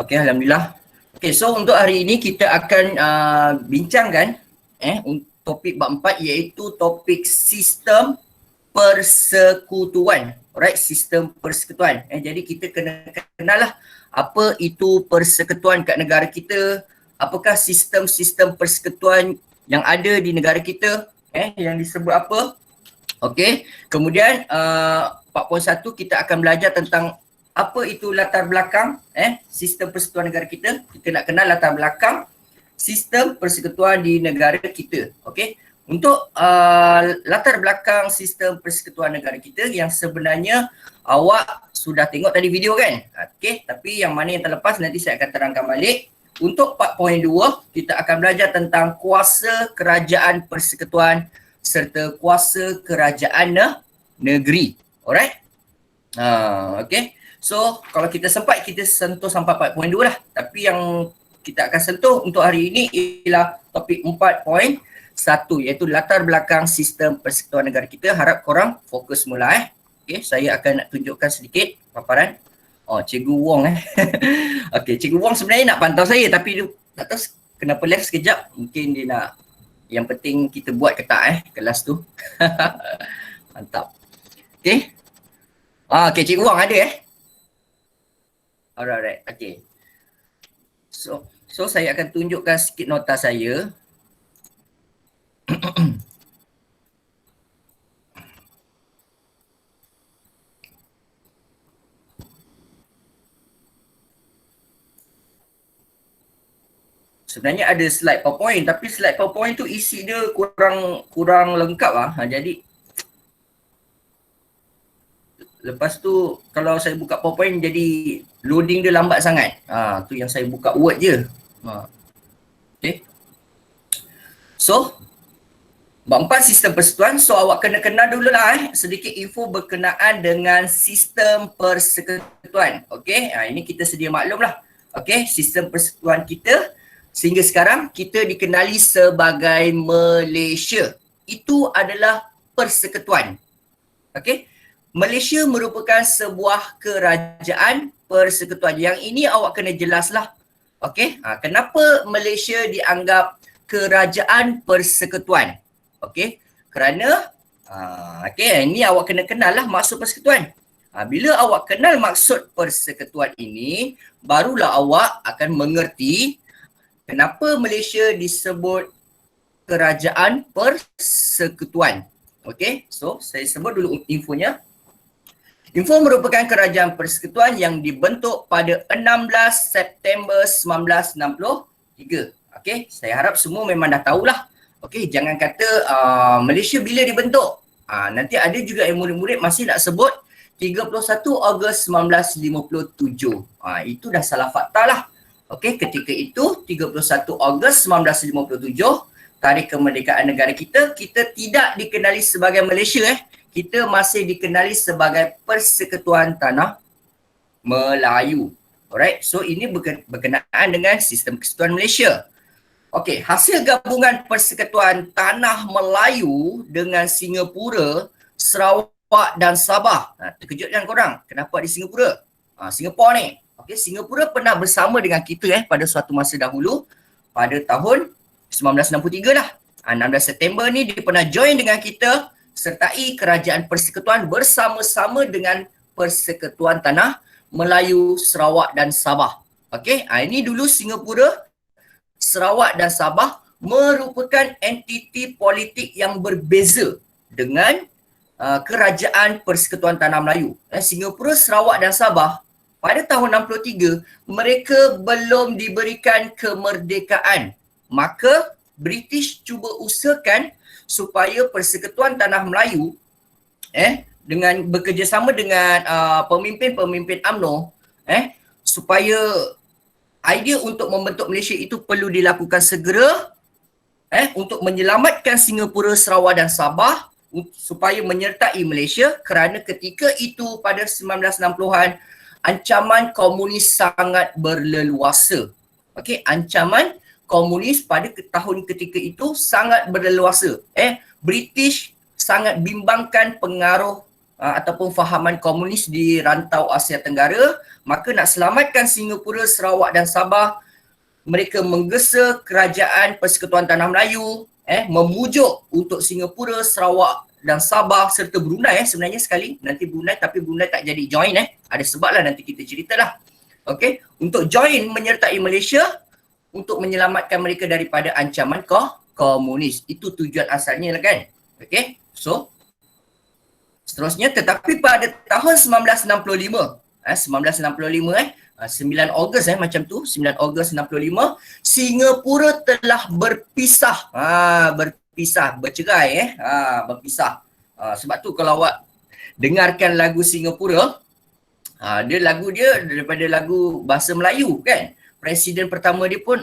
Okey, alhamdulillah. Okey, so untuk hari ini kita akan bincangkan topik bab 4 iaitu topik sistem persekutuan. Alright, sistem persekutuan. Jadi kita kena kenal lah apa itu persekutuan kat negara kita, apakah sistem-sistem persekutuan yang ada di negara kita, yang disebut apa. Okey, kemudian 4.1 kita akan belajar tentang apa itu latar belakang sistem persekutuan negara kita. Kita nak kenal latar belakang sistem persekutuan di negara kita. Okey, untuk latar belakang sistem persekutuan negara kita yang sebenarnya awak sudah tengok tadi video kan. Okey, tapi yang mana yang terlepas nanti saya akan terangkan balik. Untuk 4.2 kita akan belajar tentang kuasa kerajaan persekutuan serta kuasa kerajaan negeri. Alright? Okay. So, kalau kita sempat, kita sentuh sampai 4.2 lah. Tapi yang kita akan sentuh untuk hari ini ialah topik 4.1 iaitu latar belakang sistem persekutuan negara kita. Harap korang fokus mula Okay, saya akan nak tunjukkan sedikit paparan. Cikgu Wong Okay, Cikgu Wong sebenarnya nak pantau saya tapi dia tak tahu kenapa left sekejap. Mungkin dia nak yang penting kita buat ke tak kelas tu. Mantap. Okay. Okay, Cikgu Wang ada Alright. Okay. So saya akan tunjukkan sikit nota saya. Sebenarnya ada slide PowerPoint tapi slide PowerPoint tu isi dia kurang lengkap lah. Jadi lepas tu kalau saya buka PowerPoint jadi loading dia lambat sangat. Tu yang saya buka Word je. Okay. So bab 4 sistem persekutuan. So awak kena kenal dululah sedikit info berkenaan dengan sistem persekutuan. Okay. Ini kita sedia maklum lah. Okay. Sistem persekutuan kita sehingga sekarang kita dikenali sebagai Malaysia. Itu adalah persekutuan. Okay. Malaysia merupakan sebuah kerajaan persekutuan. Yang ini awak kena jelaslah. Okay. Kenapa Malaysia dianggap kerajaan persekutuan? Okay. Kerana ini awak kena kenal lah maksud persekutuan. Bila awak kenal maksud persekutuan ini, barulah awak akan mengerti kenapa Malaysia disebut kerajaan persekutuan. Okay, so saya sebut dulu infonya. Info merupakan kerajaan persekutuan yang dibentuk pada 16 September 1963. Okay, saya harap semua memang dah tahulah. Okay, jangan kata Malaysia bila dibentuk. Nanti ada juga yang murid-murid masih nak sebut 31 Ogos 1957. Itu dah salah fakta lah. Okey, ketika itu 31 Ogos 1957, tarikh kemerdekaan negara kita, kita tidak dikenali sebagai Malaysia Kita masih dikenali sebagai Persekutuan Tanah Melayu. Alright, so ini berkenaan dengan sistem persekutuan Malaysia. Okey, hasil gabungan Persekutuan Tanah Melayu dengan Singapura, Sarawak dan Sabah. Terkejut kan korang? Kenapa di Singapura? Singapura ni. Okay, Singapura pernah bersama dengan kita pada suatu masa dahulu pada tahun 1963 lah. 16 September ni dia pernah join dengan kita sertai kerajaan persekutuan bersama-sama dengan Persekutuan Tanah Melayu, Sarawak dan Sabah. Okey, ini dulu Singapura, Sarawak dan Sabah merupakan entiti politik yang berbeza dengan kerajaan Persekutuan Tanah Melayu. Singapura, Sarawak dan Sabah pada tahun 63, mereka belum diberikan kemerdekaan. Maka British cuba usahakan supaya Persekutuan Tanah Melayu dengan bekerjasama dengan pemimpin-pemimpin UMNO supaya idea untuk membentuk Malaysia itu perlu dilakukan segera untuk menyelamatkan Singapura, Sarawak dan Sabah supaya menyertai Malaysia kerana ketika itu pada 1960-an ancaman komunis sangat berleluasa. Okey, ancaman komunis pada tahun ketika itu sangat berleluasa. British sangat bimbangkan pengaruh ataupun fahaman komunis di rantau Asia Tenggara, maka nak selamatkan Singapura, Sarawak dan Sabah, mereka menggesa Kerajaan Persekutuan Tanah Melayu memujuk untuk Singapura, Sarawak dan Sabah serta Brunei sebenarnya sekali. Nanti Brunei, tapi Brunei tak jadi join ada sebab lah, nanti kita ceritalah. Okey, untuk join menyertai Malaysia untuk menyelamatkan mereka daripada ancaman komunis. Itu tujuan asalnya lah kan. Okey, so seterusnya, tetapi pada tahun 1965, 9 Ogos macam tu, 9 Ogos 65, Singapura telah berpisah. Bercerai berpisah. Sebab tu kalau awak dengarkan lagu Singapura, dia lagu dia daripada lagu bahasa Melayu kan. Presiden pertama dia pun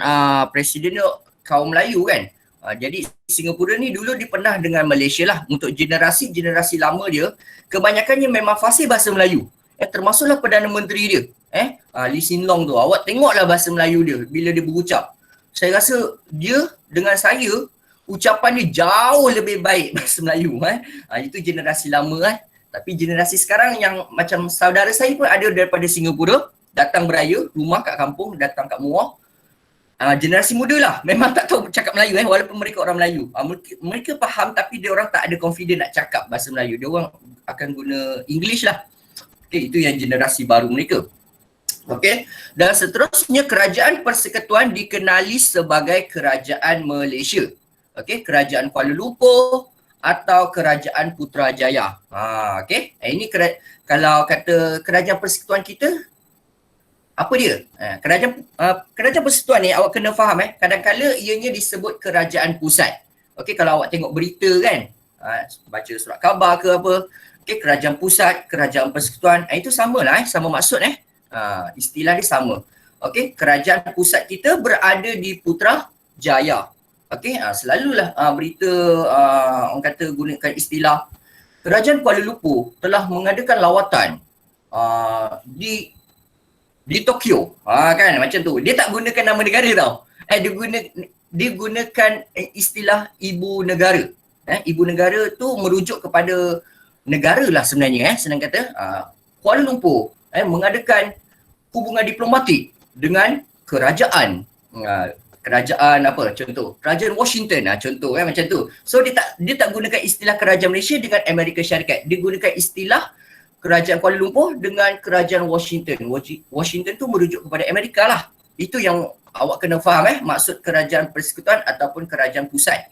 presiden dia kaum Melayu kan. Jadi Singapura ni dulu dia pernah dengan Malaysia lah. Untuk generasi lama dia, kebanyakannya memang fasih bahasa Melayu. Termasuklah Perdana Menteri dia. Lee Hsien Loong tu. Awak tengoklah bahasa Melayu dia bila dia berucap. Saya rasa dia dengan saya, ucapan dia jauh lebih baik bahasa Melayu. Itu generasi lama Tapi generasi sekarang yang macam saudara saya pun ada daripada Singapura, datang beraya, rumah kat kampung, datang kat Muar. Generasi muda lah, memang tak tahu cakap Melayu walaupun mereka orang Melayu. Mereka faham tapi dia orang tak ada confident nak cakap bahasa Melayu. Dia orang akan guna English lah. Okay, itu yang generasi baru mereka. Okey, dan seterusnya Kerajaan Persekutuan dikenali sebagai Kerajaan Malaysia. Okey, Kerajaan Kuala Lumpur atau Kerajaan Putrajaya. Okey, ini kalau kata Kerajaan Persekutuan kita, apa dia? Kerajaan Persekutuan ni awak kena faham kadang-kala ianya disebut kerajaan pusat. Okey, kalau awak tengok berita kan, baca surat khabar ke apa, okey, kerajaan pusat, kerajaan persekutuan, itu samalah sama maksud istilah dia sama. Okey, kerajaan pusat kita berada di Putrajaya. Okey, selalulah berita orang kata gunakan istilah Kerajaan Kuala Lumpur telah mengadakan lawatan di Tokyo, kan macam tu. Dia tak gunakan nama negara tau. Dia gunakan istilah ibu negara. Ibu negara tu merujuk kepada negara lah sebenarnya. Senang kata, Kuala Lumpur mengadakan hubungan diplomatik dengan kerajaan. Kerajaan apa contoh? Kerajaan Washington contoh macam tu. So dia tak gunakan istilah kerajaan Malaysia dengan Amerika Syarikat. Dia gunakan istilah Kerajaan Kuala Lumpur dengan Kerajaan Washington. Washington tu merujuk kepada Amerika lah. Itu yang awak kena faham maksud Kerajaan Persekutuan ataupun Kerajaan Pusat.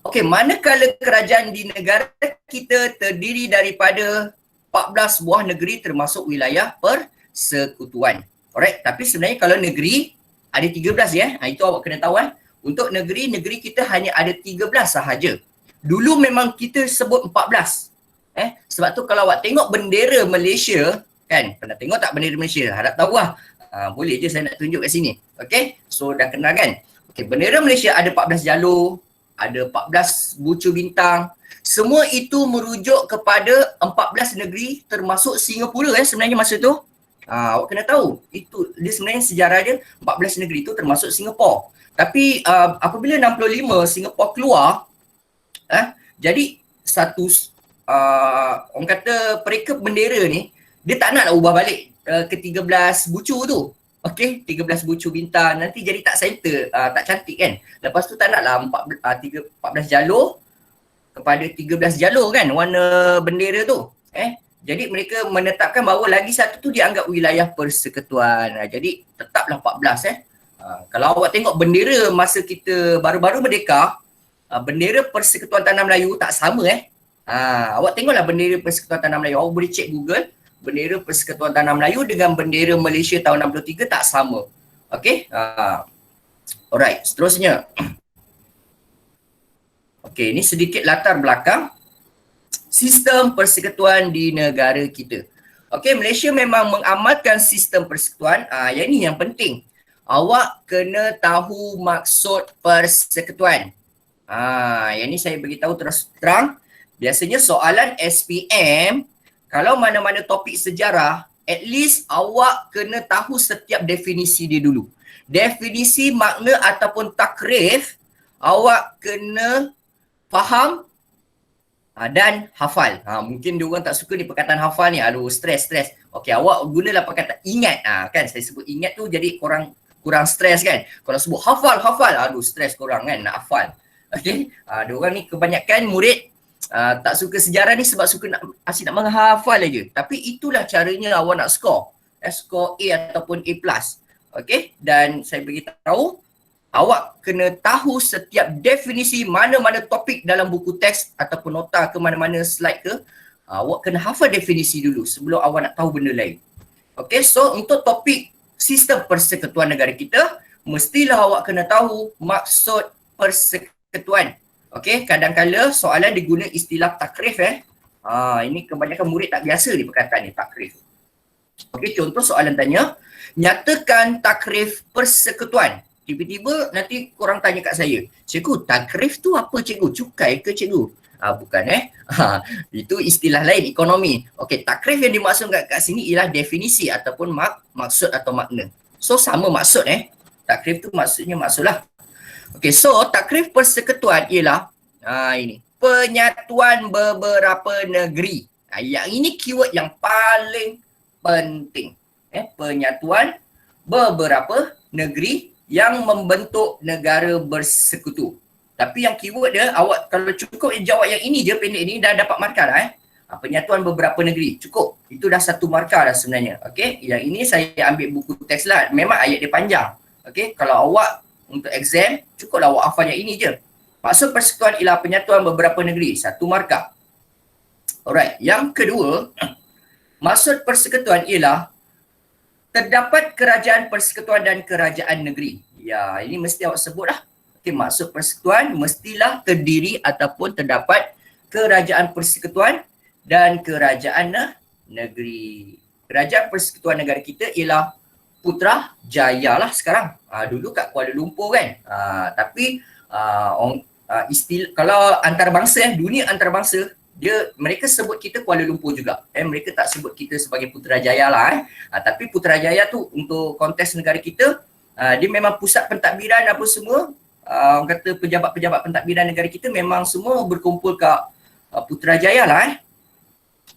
Okey, manakala kerajaan di negara kita terdiri daripada 14 buah negeri termasuk wilayah persekutuan. Alright, tapi sebenarnya kalau negeri ada 13 itu awak kena tahu Untuk negeri kita hanya ada 13 sahaja. Dulu memang kita sebut 14. Sebab tu kalau awak tengok bendera Malaysia, kan, pernah tengok tak bendera Malaysia? Harap tahu lah. Boleh je saya nak tunjuk kat sini. Okay, so dah kenal kan? Okay, bendera Malaysia ada 14 jalur, ada 14 bucu bintang. Semua itu merujuk kepada 14 negeri termasuk Singapura sebenarnya masa tu. Awak kena tahu, itu dia sebenarnya sejarah dia 14 negeri itu termasuk Singapura. Tapi apabila 65 Singapura keluar, jadi satu orang kata perekap bendera ni, dia tak nak ubah balik ke 13 bucu tu. Okey, 13 bucu bintang nanti jadi tak center, tak cantik kan. Lepas tu tak naklah 14 jalur kepada 13 jalur kan warna bendera tu. Jadi mereka menetapkan bahawa lagi satu tu dianggap wilayah persekutuan. Jadi tetaplah 14 Kalau awak tengok bendera masa kita baru-baru merdeka, bendera Persekutuan Tanah Melayu tak sama awak tengoklah bendera Persekutuan Tanah Melayu. Awak boleh cek Google, bendera Persekutuan Tanah Melayu dengan bendera Malaysia tahun 63 tak sama. Okey. Alright, seterusnya. Okey, ini sedikit latar belakang sistem persekutuan di negara kita. Okey, Malaysia memang mengamalkan sistem persekutuan. Yang ni yang penting. Awak kena tahu maksud persekutuan. Yang ni saya beritahu terus terang. Biasanya soalan SPM, kalau mana-mana topik sejarah, at least awak kena tahu setiap definisi dia dulu. Definisi makna ataupun takrif, awak kena faham dan hafal. Mungkin diorang tak suka ni perkataan hafal ni. Aduh, stres. Okey, awak gunalah perkataan ingat. Kan saya sebut ingat tu jadi kurang stres kan. Kalau sebut hafal, aduh stres korang kan nak hafal. Okey, diorang ni kebanyakan murid tak suka sejarah ni sebab suka asyik nak menghafal aja. Tapi itulah caranya awak nak score. Skor A ataupun A+. Okey, dan saya beritahu awak kena tahu setiap definisi mana-mana topik dalam buku teks ataupun nota ke mana-mana slide ke. Awak kena hafal definisi dulu sebelum awak nak tahu benda lain. Okay, so untuk topik sistem persekutuan negara kita, mestilah awak kena tahu maksud persekutuan. Okay, kadang-kala soalan diguna istilah takrif ini kebanyakan murid tak biasa ni perkataan ni, takrif. Okay, contoh soalan tanya, nyatakan takrif persekutuan. Tiba-tiba nanti korang tanya kat saya, cikgu, takrif tu apa cikgu? Cukai ke cikgu? Bukan itu istilah lain, ekonomi. Okey, takrif yang dimaksudkan kat sini ialah definisi ataupun maksud atau makna. So sama maksud takrif tu maksudnya maksudlah. Okey, so takrif persekutuan ialah ini, penyatuan beberapa negeri. Yang ini keyword yang paling penting. Penyatuan beberapa negeri yang membentuk negara bersekutu. Tapi yang keyword dia, awak kalau cukup jawab yang ini je, pendek ni dah dapat markah dah penyatuan beberapa negeri, cukup. Itu dah satu markah dah sebenarnya. Okey, yang ini saya ambil buku teks lah. Memang ayat dia panjang. Okey, kalau awak untuk exam, cukuplah awak hafal yang ini je. Maksud persekutuan ialah penyatuan beberapa negeri, satu markah. Alright, yang kedua, maksud persekutuan ialah terdapat kerajaan persekutuan dan kerajaan negeri. Ya, ini mesti awak sebut lah. Okay, maksud persekutuan mestilah terdiri ataupun terdapat kerajaan persekutuan dan kerajaan negeri. Kerajaan persekutuan negara kita ialah Putrajaya lah sekarang. Dulu kat Kuala Lumpur kan. Tapi kalau antarabangsa, dunia antarabangsa, mereka sebut kita Kuala Lumpur juga. Mereka tak sebut kita sebagai Putrajaya lah. Tapi Putrajaya tu untuk konteks negara kita, dia memang pusat pentadbiran apa semua. Orang kata pejabat-pejabat pentadbiran negara kita memang semua berkumpul kat Putrajaya lah.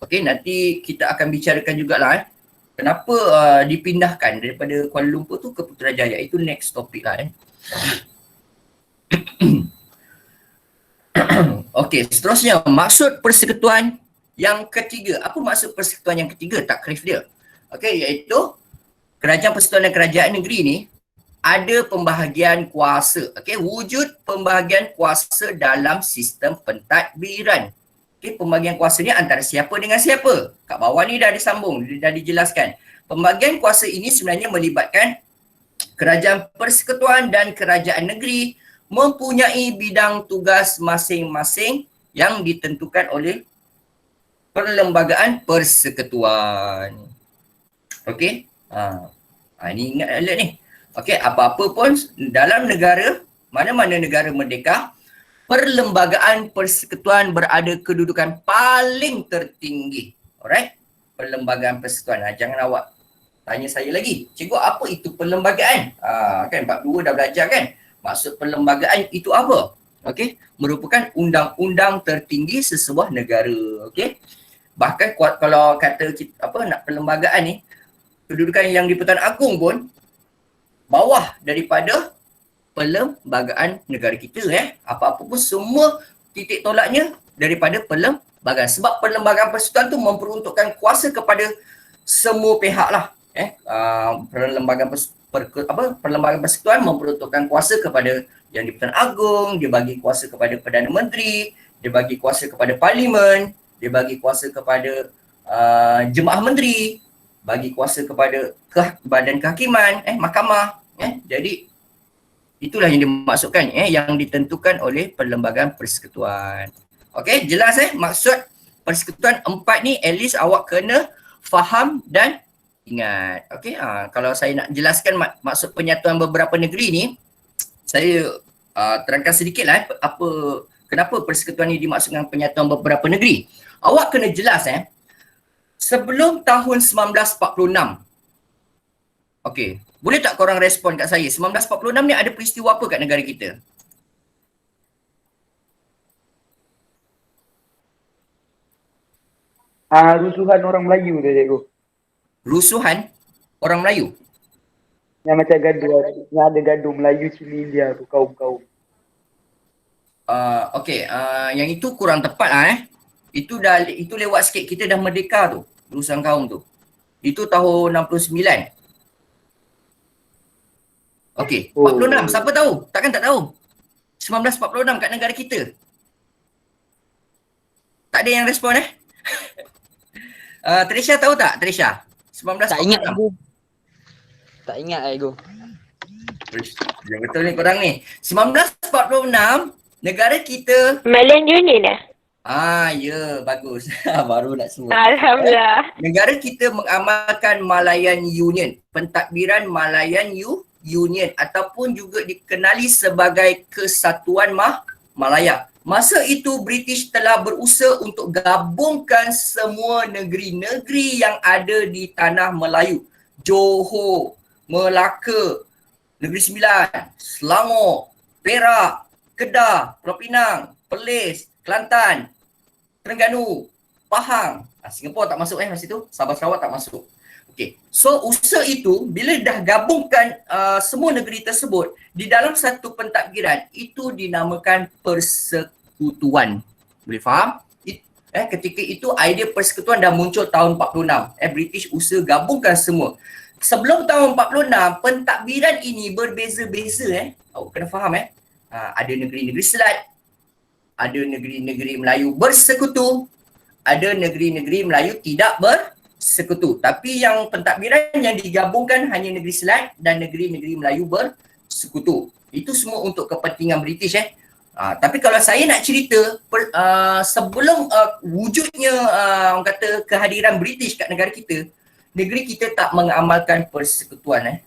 Okey, nanti kita akan bicarakan jugalah kenapa dipindahkan daripada Kuala Lumpur tu ke Putrajaya. Itu next topik lah. Okey, seterusnya maksud persekutuan yang ketiga. Apa maksud persekutuan yang ketiga? Takrif dia. Okey, iaitu kerajaan persekutuan dan kerajaan negeri ni ada pembahagian kuasa. Okey, wujud pembahagian kuasa dalam sistem pentadbiran. Okey, pembahagian kuasa ni antara siapa dengan siapa? Kat bawah ni dah disambung, dah dijelaskan. Pembahagian kuasa ini sebenarnya melibatkan kerajaan persekutuan dan kerajaan negeri mempunyai bidang tugas masing-masing yang ditentukan oleh Perlembagaan Persekutuan. Okey. Ini ingat alert ni. Okey, apa-apa pun dalam negara, mana-mana negara merdeka, Perlembagaan Persekutuan berada kedudukan paling tertinggi. Alright? Perlembagaan Persekutuan. Jangan awak tanya saya lagi, cikgu apa itu perlembagaan? Kan 42 dah belajar kan? Maksud perlembagaan itu apa? Okey, merupakan undang-undang tertinggi sesebuah negara. Okey. Bahkan kalau kata nak perlembagaan ni, kedudukan yang di Pertuan Agong pun bawah daripada perlembagaan negara kita. Apa-apa pun semua titik tolaknya daripada perlembagaan. Sebab perlembagaan persekutuan tu memperuntukkan kuasa kepada semua pihak lah. Perlembagaan persekutuan memperuntukkan kuasa kepada yang di Pertuan Agong, dia bagi kuasa kepada Perdana Menteri, dia bagi kuasa kepada Parlimen, dia bagi kuasa kepada Jemaah Menteri, bagi kuasa kepada Badan Kehakiman, mahkamah. Jadi itulah yang dimaksudkan, yang ditentukan oleh Perlembagaan Persekutuan. Okey, jelas maksud persekutuan 4 ni at least awak kena faham dan ingat. Okey, kalau saya nak jelaskan maksud penyatuan beberapa negeri ni, saya terangkan sedikitlah kenapa persekutuan ni dimaksudkan penyatuan beberapa negeri. Awak kena jelas sebelum tahun 1946. Okey, boleh tak korang respon kat saya? 1946 ni ada peristiwa apa kat negara kita? Rusuhan orang Melayu tu cikgu. Rusuhan orang Melayu. Yang macam gaduh, yang ada gaduh Melayu Cina India tu, kaum-kaum. Okey, yang itu kurang tepat Itu lewat sikit, kita dah merdeka tu, urusan kaum tu. Itu tahun 69. Okey, 46, siapa tahu? Takkan tak tahu. 1946 kat negara kita. Tak ada yang respon Trisha tahu tak? Trisha, 1946. Tak ingat aku. Tak ingat cikgu. Ya, betul ni korang ni. 1946 negara kita. Malian Union Ya, bagus. Baru nak sebut. Alhamdulillah. Negara kita mengamalkan Malayan Union, pentadbiran Malayan Union ataupun juga dikenali sebagai Kesatuan Malaya. Masa itu British telah berusaha untuk gabungkan semua negeri-negeri yang ada di tanah Melayu. Johor, Melaka, Negeri Sembilan, Selangor, Perak, Kedah, Pulau Pinang, Perlis, Kelantan, Terengganu, Pahang. Singapura tak masuk masa tu. Sabah Sarawak tak masuk. Okey. So usaha itu bila dah gabungkan semua negeri tersebut di dalam satu pentadbiran, itu dinamakan persekutuan. Boleh faham? Ketika itu idea persekutuan dah muncul tahun 46. British usaha gabungkan semua. Sebelum tahun 46, pentadbiran ini berbeza-beza. Awak kena faham ada negeri-negeri Selat, ada negeri-negeri Melayu bersekutu, ada negeri-negeri Melayu tidak bersekutu. Tapi yang pentadbiran yang digabungkan hanya negeri Selat dan negeri-negeri Melayu bersekutu. Itu semua untuk kepentingan British. Tapi kalau saya nak cerita sebelum wujudnya orang kata kehadiran British kat negara kita, negeri kita tak mengamalkan persekutuan.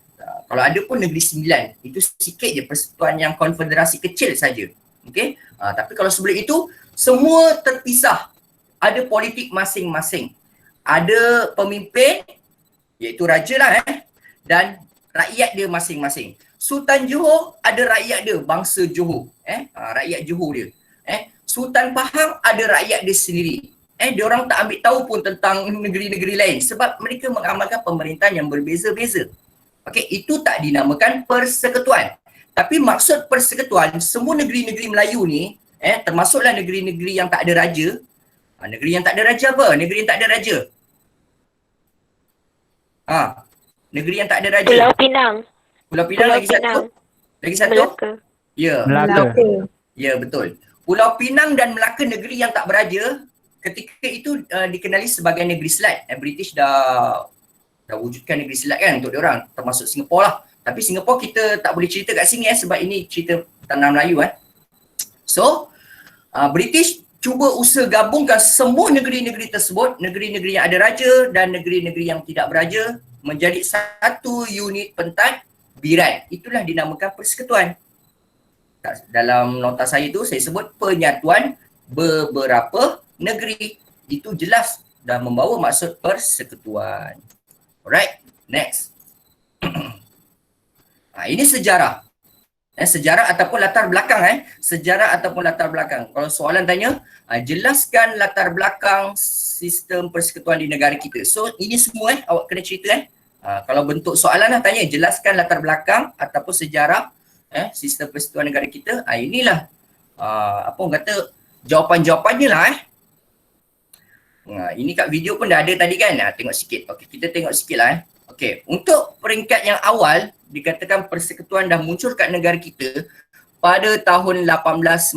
Kalau ada pun negeri Sembilan, itu sikit je persekutuan yang konfederasi kecil saja. Okey. Tapi kalau sebelum itu semua terpisah. Ada politik masing-masing. Ada pemimpin iaitu raja lah dan rakyat dia masing-masing. Sultan Johor ada rakyat dia, bangsa Johor. Rakyat Johor dia. Sultan Pahang ada rakyat dia sendiri. Dia orang tak ambil tahu pun tentang negeri-negeri lain sebab mereka mengamalkan pemerintahan yang berbeza-beza. Okey, itu tak dinamakan persekutuan. Tapi maksud persekutuan, semua negeri-negeri Melayu ni, termasuklah negeri-negeri yang tak ada raja. Negeri yang tak ada raja apa? Negeri yang tak ada raja. Negeri yang tak ada raja. Pulau Pinang. Pulau Pinang lagi satu. Lagi satu? Melaka. Ya. Melaka. Ya, betul. Pulau Pinang dan Melaka negeri yang tak beraja, ketika itu dikenali sebagai negeri Selat. British dah wujudkan negeri Selat kan untuk diorang, termasuk Singapura lah. Tapi Singapura kita tak boleh cerita kat sini sebab ini cerita tanah Melayu So, British cuba usaha gabungkan semua negeri-negeri tersebut, negeri-negeri yang ada raja dan negeri-negeri yang tidak beraja menjadi satu unit pentadbiran. Itulah dinamakan persekutuan. Dalam nota saya tu saya sebut penyatuan beberapa negeri. Itu jelas dah membawa maksud persekutuan. Alright, next. Ini sejarah. Sejarah ataupun latar belakang. Sejarah ataupun latar belakang. Kalau soalan tanya, jelaskan latar belakang sistem persekutuan di negara kita. So ini semua awak kena cerita. Kalau bentuk soalan lah tanya, jelaskan latar belakang ataupun sejarah sistem persekutuan negara kita. Inilah apa orang kata jawapan-jawapannya lah. Ini kat video pun dah ada tadi kan. Tengok sikit. Okey, kita tengok sikit lah. Okey, untuk peringkat yang awal dikatakan persekutuan dah muncul kat negara kita pada tahun 1896.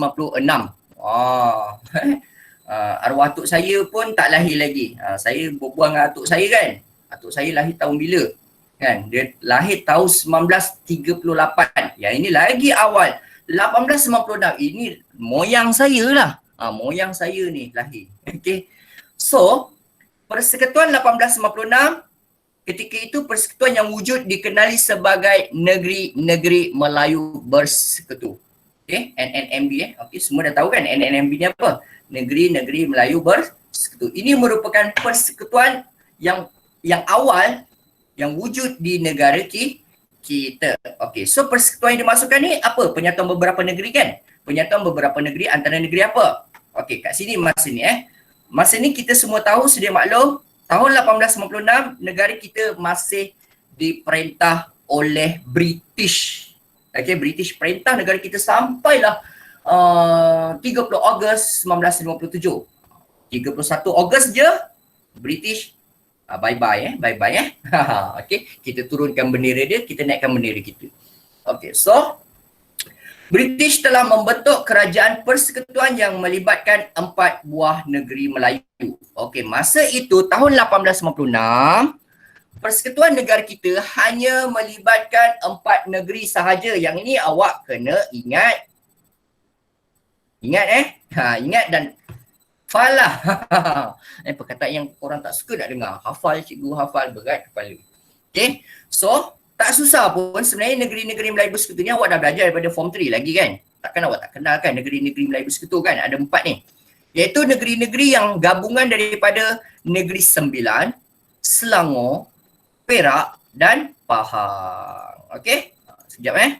Arwah atuk saya pun tak lahir lagi. Saya berbual dengan atuk saya kan. Atuk saya lahir tahun bila? Kan? Dia lahir tahun 1938. Yang ini lagi awal. 1896. Ini moyang saya lah. Moyang saya ni lahir. Okey. So, persekutuan 1896, ketika itu persekutuan yang wujud dikenali sebagai negeri-negeri Melayu bersekutu. Okay, NNMB Okay, semua dah tahu kan NNMB ni apa? Negeri-negeri Melayu bersekutu. Ini merupakan persekutuan yang awal yang wujud di negara kita. Okay, so persekutuan yang dimasukkan ni apa? Penyatuan beberapa negeri kan? Penyatuan beberapa negeri antara negeri apa? Okay, kat sini masa ni masa ni kita semua tahu sedia maklum, tahun 1896 negara kita masih diperintah oleh British. Okay, British perintah negara kita sampailah 30 Ogos 1957. 31 Ogos je British bye-bye okay, kita turunkan bendera dia, kita naikkan bendera kita. Okay, so British telah membentuk kerajaan persekutuan yang melibatkan 4 buah negeri Melayu. Okey, masa itu tahun 1856, persekutuan negara kita hanya melibatkan 4 negeri sahaja. Yang ini awak kena ingat. Ingat ingat dan hafal lah. Perkataan yang orang tak suka nak dengar. Hafal, cikgu hafal, berat kepala. Okey, so tak susah pun sebenarnya negeri-negeri Melayu Bersekutu ni awak dah belajar daripada form 3 lagi kan. Takkan awak tak kenal kan negeri-negeri Melayu Bersekutu kan. Ada 4 ni. Iaitu negeri-negeri yang gabungan daripada Negeri Sembilan, Selangor, Perak dan Pahang. Okey? Sekejap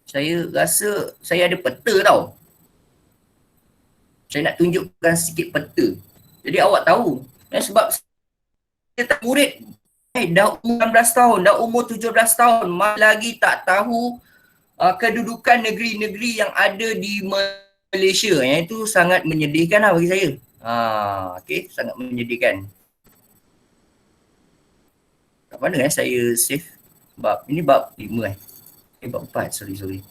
Saya rasa saya ada peta tau. Saya nak tunjukkan sikit peta. Jadi awak tahu. Sebab saya tak murid dah umur 16 tahun, dah umur 17 tahun, masih lagi tak tahu kedudukan negeri-negeri yang ada di Malaysia. Yang itu sangat menyedihkan lah bagi saya. Okey, sangat menyedihkan. Kat mana saya save bab? Ini bab 5 bab 4, sorry.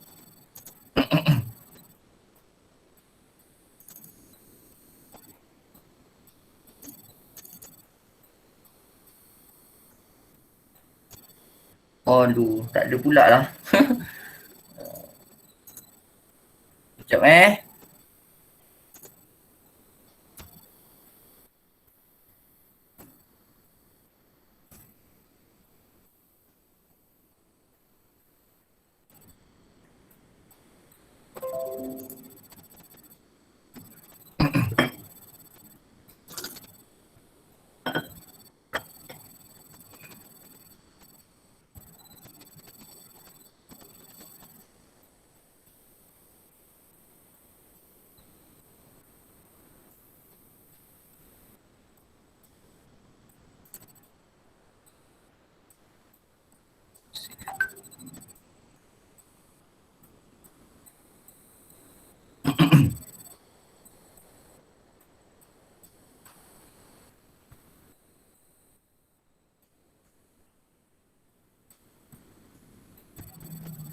Aduh, tak ada pula lah. Sekejap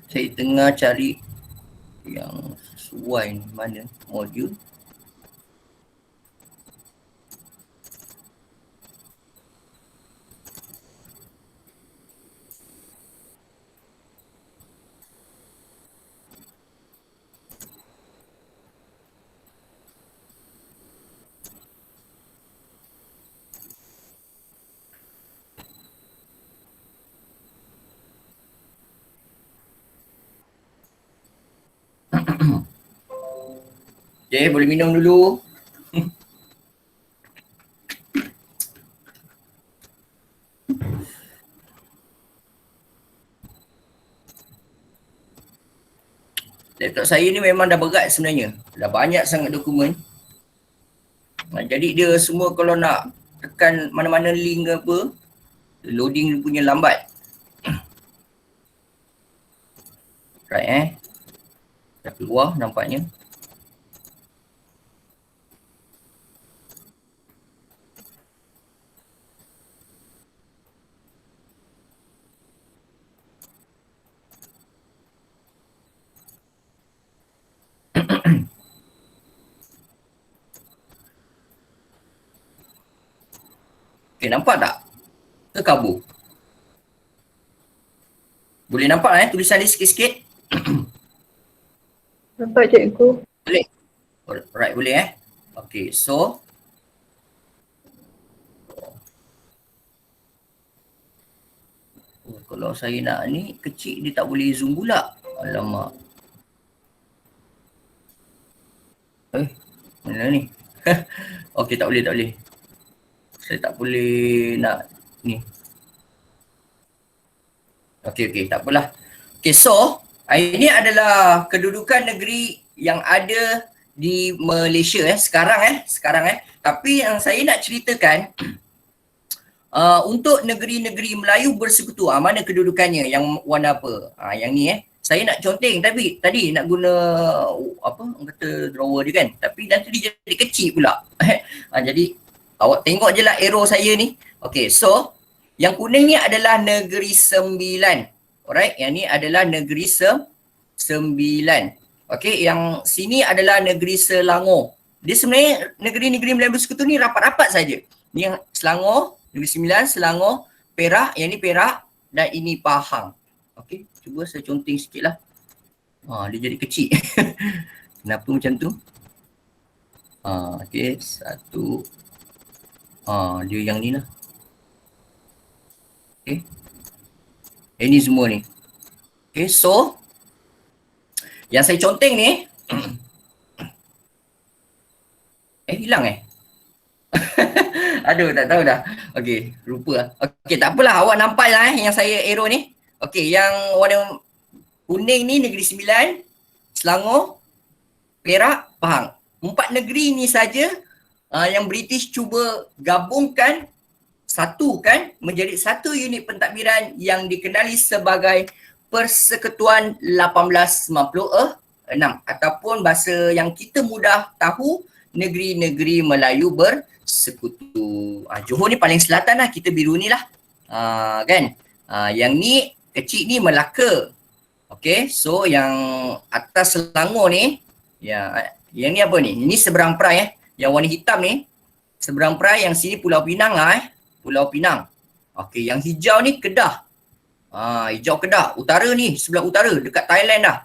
saya tengah cari yang sesuai ni, mana modul. Okay, boleh minum dulu. Laptop saya ni memang dah berat sebenarnya. Dah banyak sangat dokumen. Jadi dia semua kalau nak tekan mana-mana link ke apa, loading dia punya lambat. Right dah keluar nampaknya. Okay, nampak tak? Terkabur. Boleh nampak tulisan ni sikit-sikit? Nampak cikgu. Boleh? Alright, boleh Okay, so kalau saya nak ni kecil dia tak boleh zoom pula. Alamak. Mana ni? Okay, tak boleh. Saya tak boleh nak ni. Okay, tak apalah. Okay, so ini adalah kedudukan negeri yang ada di Malaysia sekarang. Tapi yang saya nak ceritakan untuk negeri-negeri Melayu bersekutu, mana kedudukannya, yang warna apa? Yang ni saya nak conteng, tapi tadi nak guna apa orang kata drawer dia kan, tapi nanti dia jadi kecil pula. Jadi awak tengok je lah arrow saya ni. Okay, so yang kuning ni adalah negeri 9. Alright, yang ni adalah negeri 9. Okay, yang sini adalah negeri Selangor. Dia sebenarnya negeri-negeri Melayu Bersekutu ni rapat-rapat saja. Ni yang Selangor, negeri 9, Selangor, Perak, yang ni Perak dan ini Pahang. Okay, cuba saya conteng sikit lah. Dia jadi kecil. Kenapa macam tu? Okay, satu. Dia yang ni lah. Okay. Ini semua ni. Okay, so yang saya conteng ni hilang aduh, tak tahu dah. Okay, lupa lah. Okay, tak apalah, awak nampak lah yang saya arrow ni. Okay, yang warna kuning ni negeri 9, Selangor, Perak, Pahang. 4 negeri ni saja yang British cuba gabungkan, satukan menjadi satu unit pentadbiran yang dikenali sebagai Persekutuan 1896 ataupun bahasa yang kita mudah tahu, negeri-negeri Melayu Bersekutu. Johor ni paling selatan lah, kita biru ni lah. Kan? Yang ni kecil ni Melaka. Okay, so yang atas Selangor ni, yang ni apa ni? Ini seberang perai Yang warna hitam ni seberang perai, yang sini Pulau Pinang lah Pulau Pinang. Okay, yang hijau ni Kedah. Hijau Kedah. Utara ni, sebelah utara, dekat Thailand dah.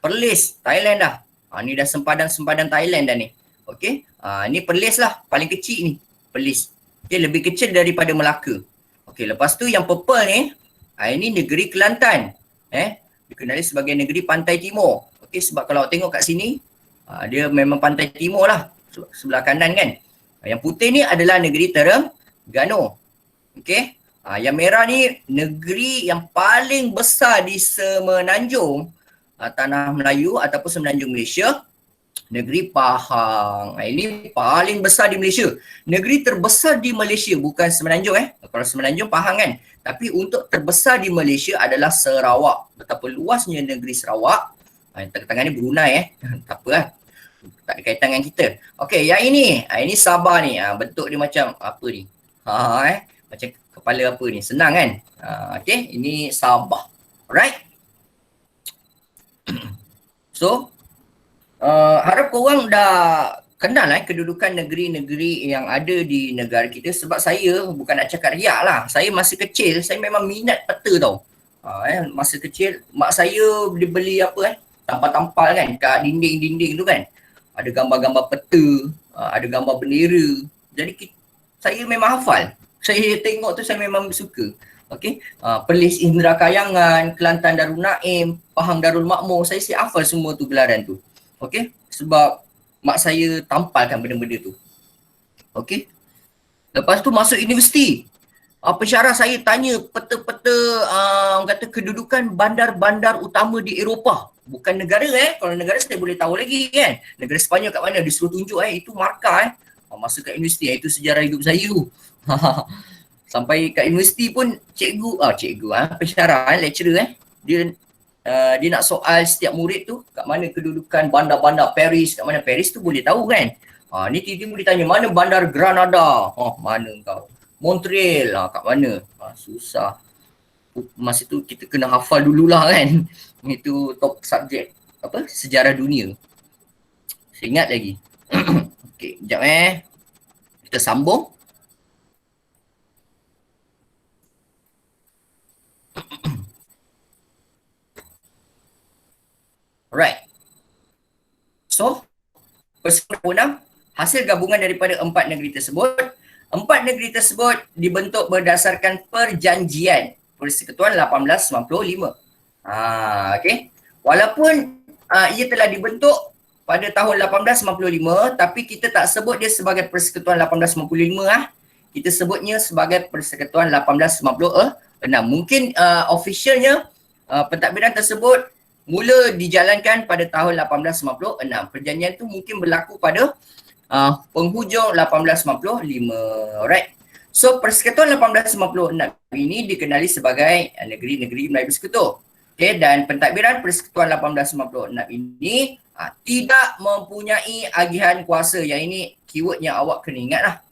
Perlis, Thailand dah. Ni dah sempadan Thailand dah ni. Okay, ni Perlis lah, paling kecil ni. Perlis. Okay, lebih kecil daripada Melaka. Okay, lepas tu yang purple ni, ini negeri Kelantan. Dikenali sebagai negeri Pantai Timur. Okay, sebab kalau tengok kat sini, dia memang Pantai Timur lah. Sebelah kanan kan. Yang putih ni adalah negeri Terengganu. Okay. Yang merah ni negeri yang paling besar di semenanjung Tanah Melayu ataupun semenanjung Malaysia, negeri Pahang. Ini paling besar di Malaysia. Negeri terbesar di Malaysia, bukan semenanjung Kalau semenanjung Pahang kan. Tapi untuk terbesar di Malaysia adalah Sarawak. Betapa luasnya negeri Sarawak. Tengah-tengah ni Brunei Tak apa lah. Tak ada kaitan dengan kita. Okey, yang ini. Ini Sabah ni. Bentuk dia macam apa ni? Macam kepala apa ni? Senang kan? Okey, ini Sabah. Alright. So, harap korang dah kenal kedudukan negeri-negeri yang ada di negara kita. Sebab saya bukan nak cakap riak lah. Saya masa kecil, saya memang minat peta tau. Masa kecil, mak saya dia beli apa tampal-tampal kan kat dinding-dinding tu kan. Ada gambar-gambar peta, ada gambar bendera. Jadi saya memang hafal. Saya tengok tu saya memang suka. Okey, Perlis Indra Kayangan, Kelantan Darul Naim, Pahang Darul Makmur, saya hafal semua tu gelaran tu. Okey, sebab mak saya tampalkan benda-benda tu. Okey. Lepas tu masuk universiti. Pensyarah saya tanya peta-peta orang kata kedudukan bandar-bandar utama di Eropah. Bukan negara Kalau negara saya boleh tahu lagi kan. Negara Sepanyol kat mana, disuruh tunjuk itu markah Masa kat universiti, itu sejarah hidup saya tu. Sampai kat universiti pun cikgu pensyarah lecturer dia nak soal setiap murid tu kat mana kedudukan bandar-bandar Paris, kat mana Paris tu boleh tahu kan. Ni tiba-tiba ditanya mana bandar Granada. Mana kau? Montreal, kat mana? Susah. Masa tu kita kena hafal dululah kan. Itu top subjek sejarah dunia. Saya ingat lagi. Okey, sekejap kita sambung. Alright. So, Persekutuan hasil gabungan daripada 4 negeri tersebut. 4 negeri tersebut dibentuk berdasarkan perjanjian Persekutuan 1895. Okey. Walaupun ia telah dibentuk pada tahun 1895, tapi kita tak sebut dia sebagai Persekutuan 1895 Kita sebutnya sebagai Persekutuan 1896. Mungkin officialnya pentadbiran tersebut mula dijalankan pada tahun 1896. Perjanjian tu mungkin berlaku pada penghujung 1895. Alright. So Persekutuan 1896 ini dikenali sebagai negeri-negeri Melayu Bersekutu. Okay, dan pentadbiran Persekutuan 1896 ini tidak mempunyai agihan kuasa. Yang ini keyword yang awak kena ingat lah.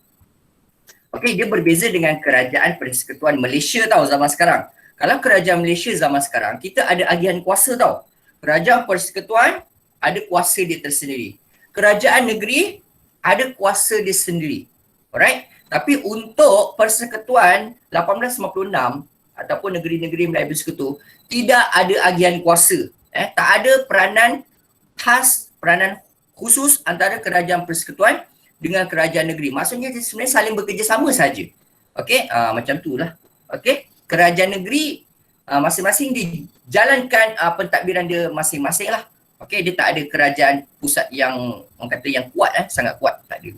Okay, dia berbeza dengan Kerajaan Persekutuan Malaysia tau zaman sekarang. Kalau Kerajaan Malaysia zaman sekarang, kita ada agihan kuasa tau. Kerajaan Persekutuan ada kuasa dia tersendiri. Kerajaan negeri ada kuasa dia sendiri. Alright? Tapi untuk Persekutuan 1856 ataupun negeri-negeri Melayu Bersekutu, tidak ada agihan kuasa. Tak ada peranan khas, peranan khusus antara Kerajaan Persekutuan dengan Kerajaan negeri. Maksudnya dia sebenarnya saling bekerjasama saja. Okey, macam tu lah. Okey, Kerajaan negeri masing-masing dijalankan pentadbiran dia masing-masing lah. Okey, dia tak ada kerajaan pusat yang orang kata yang kuat, sangat kuat, tak ada.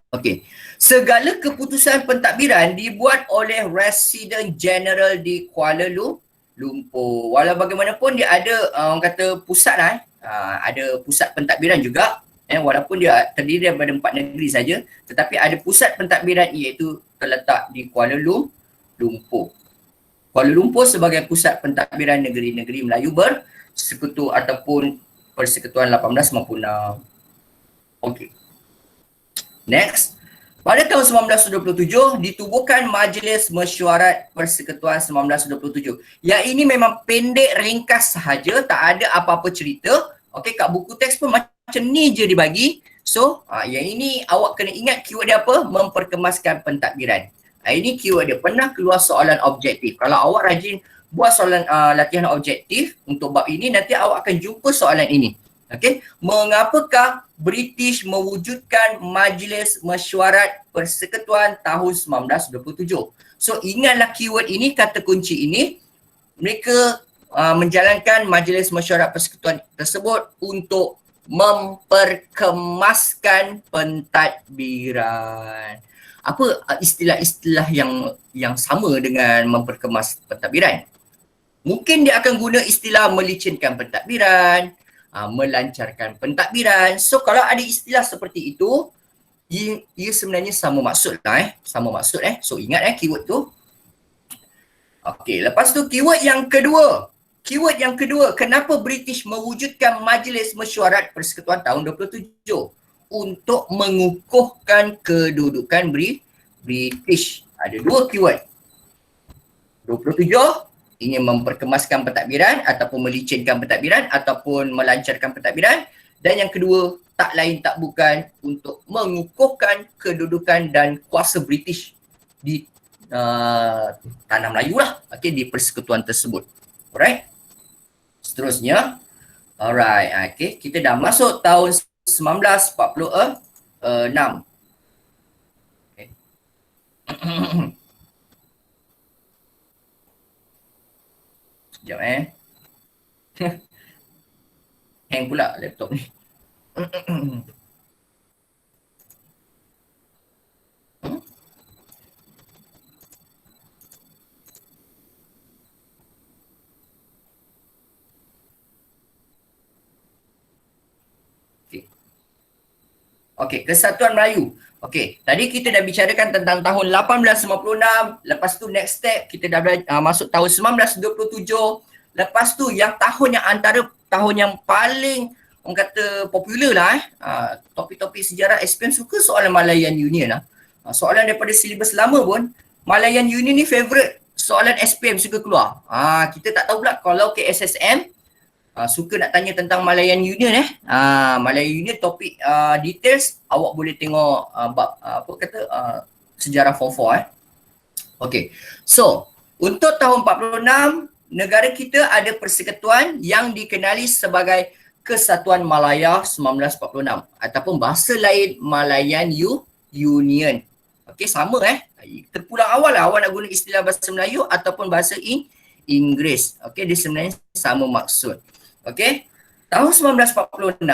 Okey, segala keputusan pentadbiran dibuat oleh Residen General di Kuala Lumpur. Walau bagaimanapun dia ada orang kata pusat lah, ada pusat pentadbiran juga. Walaupun dia terdiri daripada 4 negeri saja, tetapi ada pusat pentadbiran iaitu terletak di Kuala Lumpur. Kuala Lumpur sebagai pusat pentadbiran negeri-negeri Melayu Bersekutu ataupun Persekutuan 1896. Okey. Next. Pada tahun 1927 ditubuhkan Majlis Mesyuarat Persekutuan 1927. Yang ini memang pendek ringkas sahaja, tak ada apa-apa cerita. Okey, kat buku teks pun macam ni je dibagi. So, yang ini awak kena ingat keyword dia apa? Memperkemaskan pentadbiran. Ini keyword dia. Pernah keluar soalan objektif. Kalau awak rajin buat soalan latihan objektif untuk bab ini, nanti awak akan jumpa soalan ini. Okey, mengapakah British mewujudkan Majlis Mesyuarat Persekutuan tahun 1927? So ingatlah keyword ini, kata kunci ini. Mereka menjalankan Majlis Mesyuarat Persekutuan tersebut untuk memperkemaskan pentadbiran. Apa istilah-istilah yang sama dengan memperkemas pentadbiran? Mungkin dia akan guna istilah melicinkan pentadbiran, melancarkan pentadbiran. So kalau ada istilah seperti itu, ia sebenarnya sama maksud lah sama maksud So ingat keyword tu. Okey, lepas tu keyword yang kedua. Keyword yang kedua, kenapa British mewujudkan Majlis Mesyuarat Persekutuan tahun 27? Untuk mengukuhkan kedudukan British. Ada dua keyword. 27 ingin memperkemaskan pentadbiran ataupun melicinkan pentadbiran ataupun melancarkan pentadbiran, dan yang kedua tak lain tak bukan untuk mengukuhkan kedudukan dan kuasa British di tanah Melayu lah, di persekutuan tersebut. Alright, seterusnya, alright, kita dah masuk tahun 1946. Sekejap hang pula laptop ni. Okey, Kesatuan Melayu. Okey, tadi kita dah bicarakan tentang tahun 1856. Lepas tu next step kita dah masuk tahun 1927. Lepas tu yang tahun yang antara tahun yang paling orang kata popular lah topik-topik sejarah SPM suka soalan Malayan Union lah. Soalan daripada silibus lama pun Malayan Union ni favourite soalan SPM suka keluar. Kita tak tahu pula kalau KSSM suka nak tanya tentang Malayan Union Malayan Union topik details awak boleh tengok bab sejarah form 4 Okey. So, untuk tahun 46 negara kita ada persekutuan yang dikenali sebagai Kesatuan Malaya 1946 ataupun bahasa lain Malayan Union. Okey, sama terpulang awal lah awak nak guna istilah bahasa Melayu ataupun bahasa Inggeris. Okey, dia sebenarnya sama maksud. Okey, tahun 1946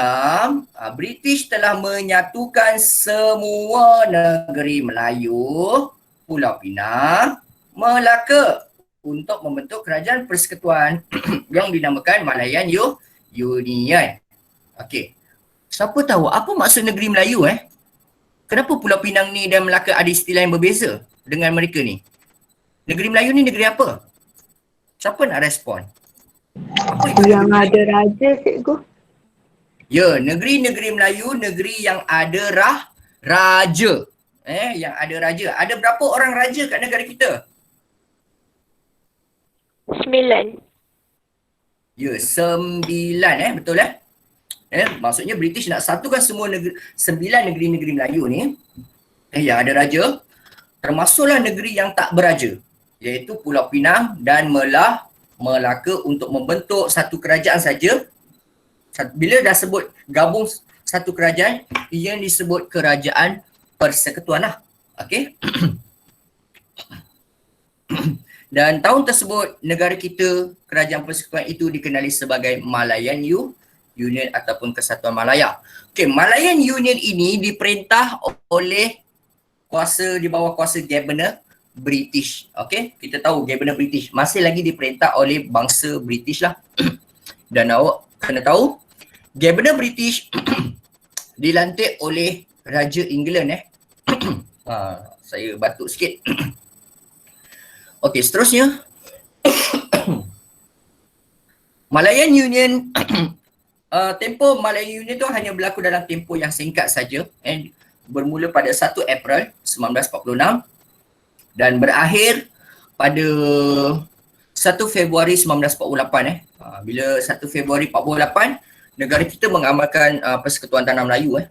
British telah menyatukan semua negeri Melayu, Pulau Pinang, Melaka untuk membentuk kerajaan persekutuan yang dinamakan Malayan Union. Okey. Siapa tahu apa maksud negeri Melayu Kenapa Pulau Pinang ni dan Melaka ada istilah yang berbeza dengan mereka ni? Negeri Melayu ni negeri apa? Siapa nak respon? Apa itu Yang negeri ada raja, cikgu. Ya, negeri-negeri Melayu, negeri yang ada raja. Yang ada raja. Ada berapa orang raja kat negara kita? 9. Ya, 9 betul maksudnya British nak satukan semua 9 negeri-negeri Melayu ni yang ada raja, termasuklah negeri yang tak beraja, iaitu Pulau Pinang dan Melaka untuk membentuk satu kerajaan saja. Bila dah sebut gabung satu kerajaan, ia disebut kerajaan persekutuan lah. Okey. Dan tahun tersebut negara kita, kerajaan persekutuan itu dikenali sebagai Malayan Union ataupun Kesatuan Malaya. Okey, Malayan Union ini diperintah oleh di bawah kuasa Governor British. Okey, kita tahu Governor British masih lagi diperintah oleh bangsa British lah. Dan awak kena tahu Governor British dilantik oleh Raja England saya batuk sikit. Okey, seterusnya Malayan Union tempoh Malayan Union tu hanya berlaku dalam tempoh yang singkat saja, bermula pada 1 April 1946 dan berakhir pada 1 Februari 1948 bila 1 Februari 48 negara kita mengamalkan Persekutuan Tanah Melayu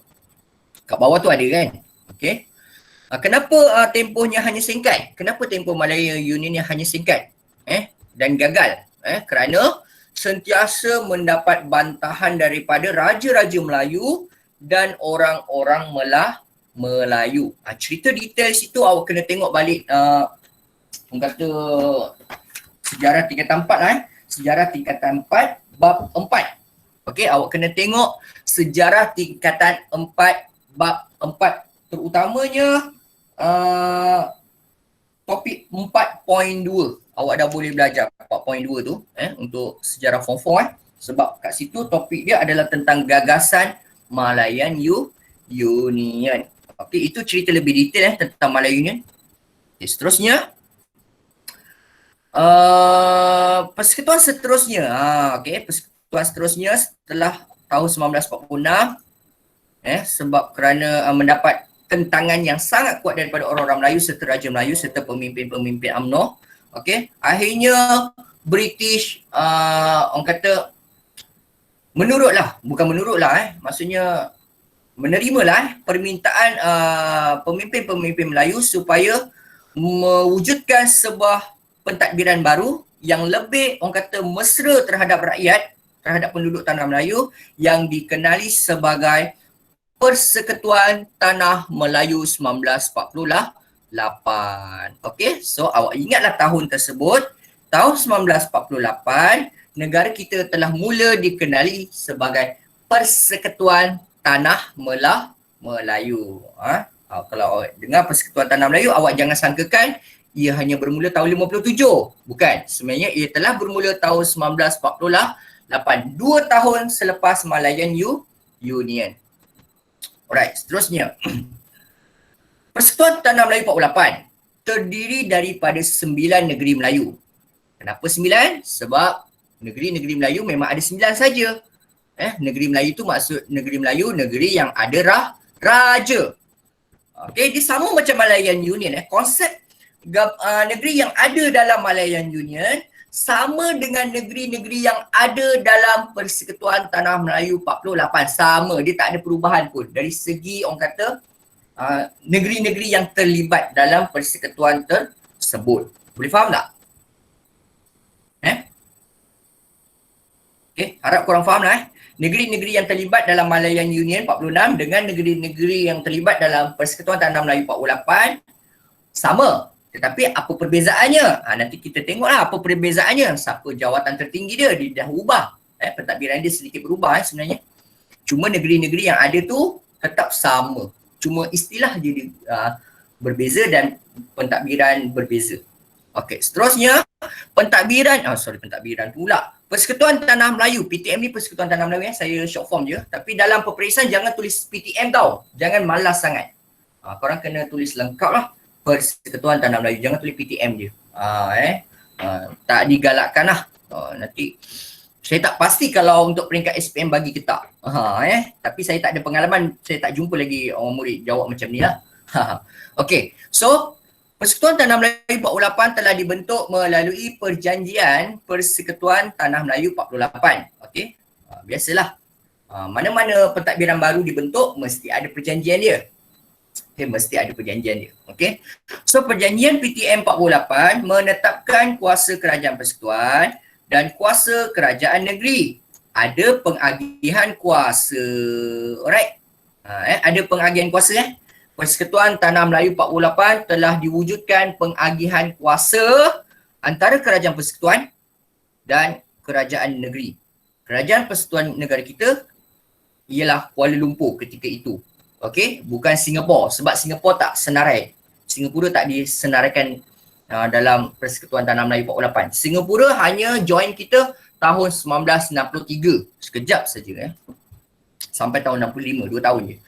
kat bawah tu ada kan. Okey. Kenapa tempohnya hanya singkat? Kenapa tempoh Malayan Union ni hanya singkat dan gagal? Kerana sentiasa mendapat bantahan daripada raja-raja Melayu dan orang-orang Melayu. Cerita detail situ awak kena tengok balik orang kata sejarah tingkatan 4 sejarah tingkatan 4 bab 4. Okey, awak kena tengok sejarah tingkatan 4 bab 4, terutamanya topik 4.2. Awak dah boleh belajar 4.2 tu untuk sejarah form 4 sebab kat situ topik dia adalah tentang gagasan Malayan Union. Okey, itu cerita lebih detail tentang Malayan Union. Okay, seterusnya persekutuan seterusnya. Persekutuan seterusnya setelah tahun 1946 sebab kerana mendapat tentangan yang sangat kuat daripada orang-orang Melayu serta Raja Melayu serta pemimpin-pemimpin UMNO. Okey, akhirnya British orang kata maksudnya menerimalah permintaan pemimpin-pemimpin Melayu supaya mewujudkan sebuah pentadbiran baru yang lebih orang kata mesra terhadap rakyat, terhadap penduduk tanah Melayu yang dikenali sebagai Persekutuan Tanah Melayu 1948. Okey, so awak ingatlah tahun tersebut, tahun 1948, negara kita telah mula dikenali sebagai Persekutuan Tanah Melayu. Kalau awak dengar Persekutuan Tanah Melayu, awak jangan sangkakan ia hanya bermula tahun 57. Bukan, sebenarnya ia telah bermula tahun 1948, 2 tahun selepas Malayan Union. Alright, seterusnya. Persekutuan Tanah Melayu 48 terdiri daripada 9 negeri Melayu. Kenapa 9? Sebab negeri-negeri Melayu memang ada 9 saja. Negeri Melayu tu maksud negeri Melayu, negeri yang ada raja. Okey, dia sama macam Malayan Union. Konsep negeri yang ada dalam Malayan Union sama dengan negeri-negeri yang ada dalam Persekutuan Tanah Melayu 48. Sama, dia tak ada perubahan pun dari segi orang kata negeri-negeri yang terlibat dalam persekutuan tersebut. Boleh faham tak? Okay, harap korang faham lah. Negeri-negeri yang terlibat dalam Malayan Union 46 dengan negeri-negeri yang terlibat dalam Persekutuan Tanah Melayu 48 sama. Tetapi apa perbezaannya? Nanti kita tengoklah apa perbezaannya. Siapa jawatan tertinggi dia dah ubah. Pentadbiran dia sedikit berubah sebenarnya. Cuma negeri-negeri yang ada tu tetap sama. Cuma istilah je berbeza dan pentadbiran berbeza. Okey, seterusnya pentadbiran pula. Persekutuan Tanah Melayu, PTM ni Persekutuan Tanah Melayu saya short form je. Tapi dalam peperiksaan jangan tulis PTM tau. Jangan malas sangat. Korang kena tulis lengkap lah. Persekutuan Tanah Melayu, jangan tulis PTM je. Tak digalakkan lah. Nanti saya tak pasti kalau untuk peringkat SPM bagi ke tak. Tapi saya tak ada pengalaman, saya tak jumpa lagi orang murid jawab macam ni lah. Okay, so Persekutuan Tanah Melayu 48 telah dibentuk melalui perjanjian Persekutuan Tanah Melayu 48. Okay, biasalah. Mana-mana pentadbiran baru dibentuk, mesti ada perjanjian dia. Okay, mesti ada perjanjian dia. Okay, so perjanjian PTM 48 menetapkan kuasa kerajaan persekutuan dan kuasa kerajaan negeri. Ada pengagihan kuasa. Alright. Ada pengagihan kuasa Persekutuan Tanah Melayu 48 telah diwujudkan pengagihan kuasa antara kerajaan persekutuan dan kerajaan negeri. Kerajaan persekutuan negara kita ialah Kuala Lumpur ketika itu. Okey, bukan Singapura sebab Singapura tak senarai. Singapura tak disenaraikan dalam Persekutuan Tanah Melayu 48. Singapura hanya join kita tahun 1963. Sekejap saja sampai tahun 65, 2 tahun je.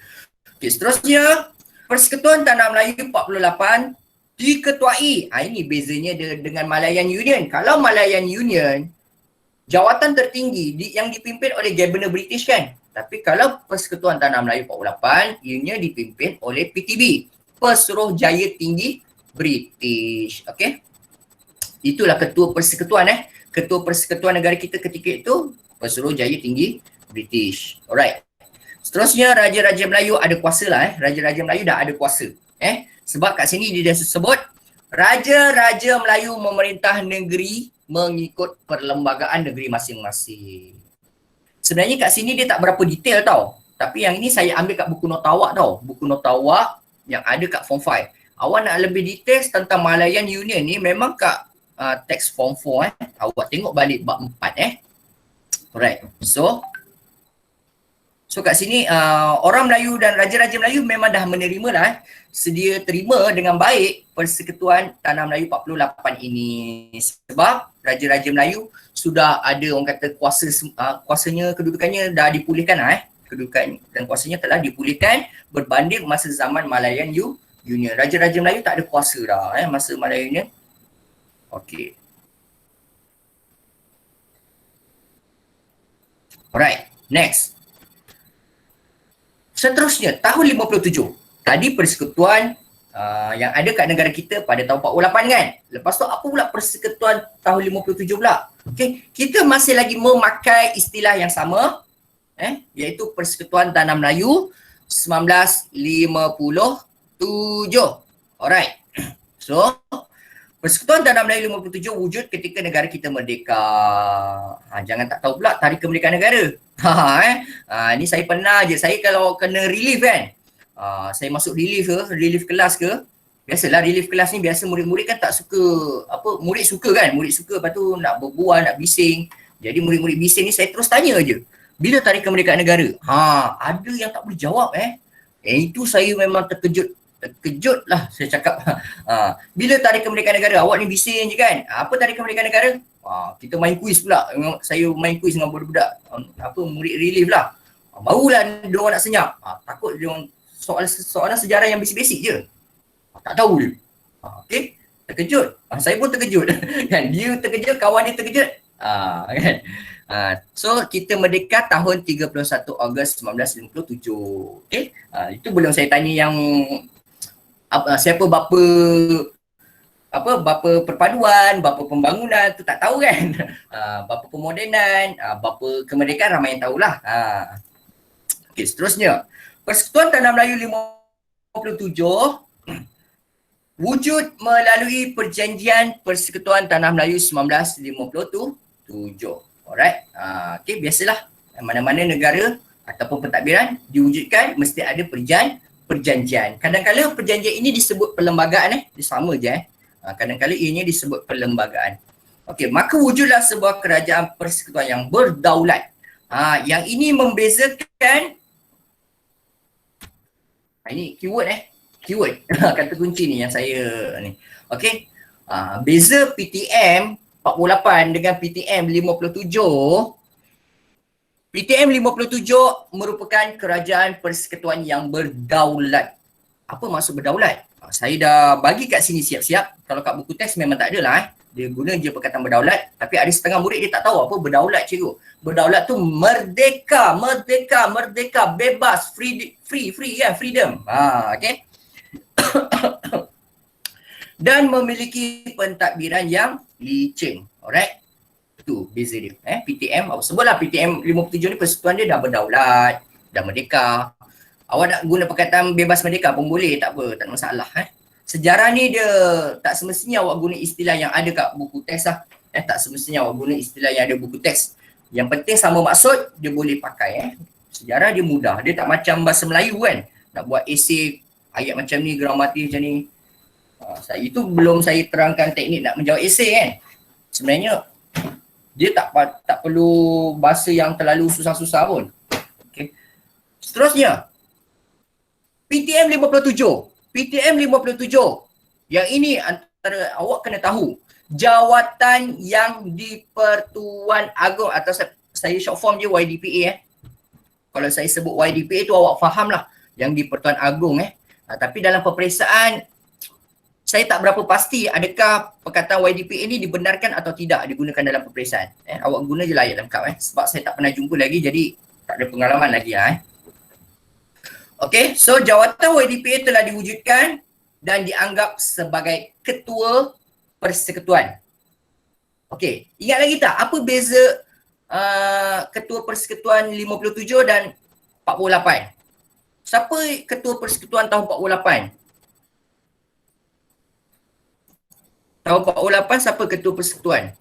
Okey, seterusnya Persekutuan Tanah Melayu 48 diketuai. Ini bezanya dengan Malayan Union. Kalau Malayan Union, jawatan tertinggi yang dipimpin oleh Governor British kan. Tapi kalau Persekutuan Tanah Melayu 48, ianya dipimpin oleh PTB, Pesuruhjaya Tinggi British. Okey. Itulah ketua persekutuan Ketua persekutuan negara kita ketika itu Pesuruhjaya Tinggi British. Alright. Seterusnya Raja-Raja Melayu ada kuasa lah Raja-Raja Melayu dah ada kuasa. Sebab kat sini dia dah sebut Raja-Raja Melayu memerintah negeri mengikut perlembagaan negeri masing-masing. Sebenarnya kat sini dia tak berapa detail tau. Tapi yang ini saya ambil kat buku notawak tau. Buku notawak yang ada kat form 5. Awak nak lebih detail tentang Malayan Union ni memang kat teks form 4 Awak tengok balik bab 4 Alright. So kat sini orang Melayu dan Raja-Raja Melayu memang dah menerima lah sedia terima dengan baik Persekutuan Tanah Melayu 48 ini. Sebab Raja-Raja Melayu sudah ada orang kata kuasanya, kedudukannya dah dipulihkan kedudukan dan kuasanya telah dipulihkan berbanding masa zaman Malayan Union. Raja-Raja Melayu tak ada kuasa dah masa Malayan Union. Okey. Alright, next. Seterusnya tahun 57. Tadi persekutuan yang ada kat negara kita pada tahun 48 kan. Lepas tu apa pula persekutuan tahun 57 pula? Okey, kita masih lagi memakai istilah yang sama iaitu Persekutuan Tanah Melayu 1957. Alright. So Persekutuan Tanah Melayu 57 wujud ketika negara kita merdeka. Jangan tak tahu pula tarikh kemerdekaan negara. Ni saya pernah je. Saya kalau kena relief kan. Saya masuk relief kelas ke. Biasalah relief kelas ni biasa murid-murid kan tak suka murid suka kan. Murid suka lepas tu nak berbual, nak bising. Jadi murid-murid bising ni saya terus tanya je. Bila tarikh kemerdekaan negara? Ada yang tak boleh jawab itu saya memang terkejut lah saya cakap. Bila tarikh kemerdekaan negara? Awak ni bising je kan. Apa tarikh kemerdekaan negara? Kita main kuis pula. Saya main kuis dengan budak-budak murid relief lah. Barulah diorang nak senyap. Takut diorang soalan sejarah yang basic-basic je. Tak tahu dia. Okey, terkejut. Saya pun terkejut. Kan dia terkejut, kawan dia terkejut. Kan. So kita merdeka tahun 31 Ogos 1957. Okey. Itu belum saya tanya yang siapa bapa perpaduan, bapa pembangunan tu tak tahu kan. Bapa pemodenan, bapa kemerdekaan ramai yang tahulah. Okey, seterusnya. Persekutuan Tanah Melayu 57 wujud melalui perjanjian Persekutuan Tanah Melayu 1957. Alright. Okey, biasalah mana-mana negara ataupun pentadbiran diwujudkan mesti ada perjanjian. Kadang-kadang perjanjian ini disebut perlembagaan dia sama je kadang-kadang ianya disebut perlembagaan. Okey, maka wujudlah sebuah kerajaan persekutuan yang berdaulat. Yang ini membezakan ini keyword keyword kata kunci ni yang saya ni. Okey. Beza PTM 48 dengan PTM 57, PTM 57 merupakan kerajaan persekutuan yang berdaulat. Apa maksud berdaulat? Saya dah bagi kat sini siap-siap. Kalau kat buku teks memang tak ada lah. Dia guna je perkataan berdaulat. Tapi ada setengah murid dia tak tahu apa berdaulat cikgu. Berdaulat tu merdeka, merdeka, merdeka, bebas, free kan, freedom. Okay. Dan memiliki pentadbiran yang licin. Alright. Tu beza dia. PTM, apa sebutlah PTM 57 ni persekutuan dia dah berdaulat, dah merdeka. Awak nak guna perkataan bebas merdeka pun boleh, tak apa, tak ada masalah. Sejarah ni dia tak semestinya awak guna istilah yang ada kat buku teks lah. Tak semestinya awak guna istilah yang ada buku teks. Yang penting sama maksud, dia boleh pakai. Sejarah dia mudah, dia tak macam bahasa Melayu kan. Nak buat esei ayat macam ni, gramatik macam ni. Itu belum saya terangkan teknik nak menjawab esei kan. Sebenarnya dia tak perlu bahasa yang terlalu susah-susah pun. Okay. Seterusnya, PTM 57. PTM 57. Yang ini antara awak kena tahu. Jawatan yang di-Pertuan Agong atau saya short form je YDPA. Kalau saya sebut YDPA tu awak faham lah. Yang di-Pertuan Agong tapi dalam peperiksaan saya tak berapa pasti adakah perkataan YDPA ni dibenarkan atau tidak digunakan dalam peperiksaan. Awak guna je lah ayat lengkap sebab saya tak pernah jumpa lagi jadi tak ada pengalaman lagi lah. Okay, so jawatan YDPA telah diwujudkan dan dianggap sebagai ketua persekutuan. Okay, ingat lagi tak apa beza ketua persekutuan 57 dan 48? Siapa ketua persekutuan tahun 48? Tahun 48 siapa ketua persekutuan?